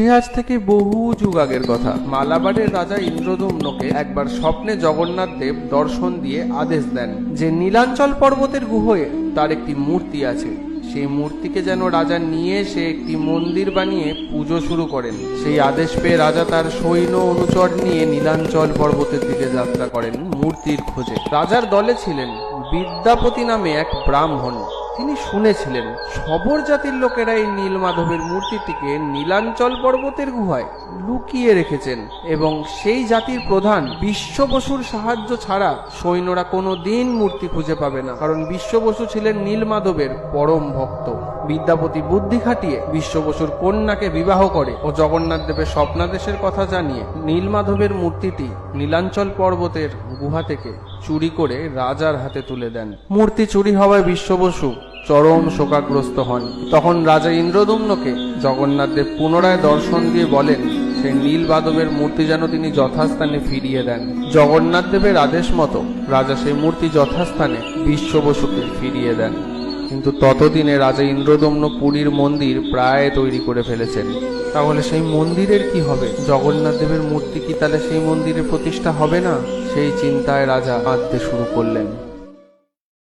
সে আজ থেকে বহু যুগ আগের কথা। মালাবারের রাজা ইন্দ্রদম্নকে একবার স্বপ্নে জগন্নাথ দেব দর্শন দিয়ে আদেশ দেন যে নীলাঞ্চল পর্বতের গুহয়ে তার একটি মূর্তি আছে। সেই মূর্তিকে যেন রাজা নিয়ে সে একটি মন্দির বানিয়ে পুজো শুরু করেন। সেই আদেশ পেয়ে রাজা তার সৈন্য অনুচর নিয়ে নীলাঞ্চল পর্বতের দিকে যাত্রা করেন মূর্তির খোঁজে। রাজার দলে ছিলেন বিদ্যাপতি নামে এক ব্রাহ্মণ। তিনি শুনেছিলেন সবর জাতির লোকেরা এই নীলমাধবের মূর্তিটিকে নীলাঞ্চল পর্বতের গুহায় লুকিয়ে রেখেছেন এবং সেই জাতির প্রধান বিশ্ববসুর সাহায্য ছাড়া সৈন্যরা কোনোদিন মূর্তি খুঁজে পাবে না, কারণ বিশ্ববসু ছিলেন নীলমাধবের পরম ভক্ত। বিদ্যাপতি বুদ্ধি খাটিয়ে বিশ্ববসুর কন্যাকে বিবাহ করে ও জগন্নাথ দেবের স্বপ্নাদেশের কথা জানিয়ে নীলমাধবের মূর্তিটি নীলাঞ্চল পর্বতের গুহা থেকে চুরি করে রাজার হাতে তুলে দেন। মূর্তি চুরি হওয়ায় বিশ্ববসু চরম শোকাগ্রস্ত হন। তখন রাজা ইন্দ্রদম্নকে জগন্নাথ দেব পুনরায় দর্শন দিয়ে বলেন সেই নীলমাধবের মূর্তি যেন তিনি যথাস্থানে ফিরিয়ে দেন। জগন্নাথ দেবের আদেশ মতো রাজা সেই মূর্তি যথাস্থানে বিশ্ববসুকে ফিরিয়ে দেন। কিন্তু ততদিনে রাজা ইন্দ্রদম্ন পুরীর মন্দির প্রায় তৈরি করে ফেলেছেন। তাহলে সেই মন্দিরের কি হবে? জগন্নাথ দেবের মূর্তি কি তাহলে সেই মন্দিরে প্রতিষ্ঠা হবে না? সেই চিন্তায় রাজা কাঁদতে শুরু করলেন।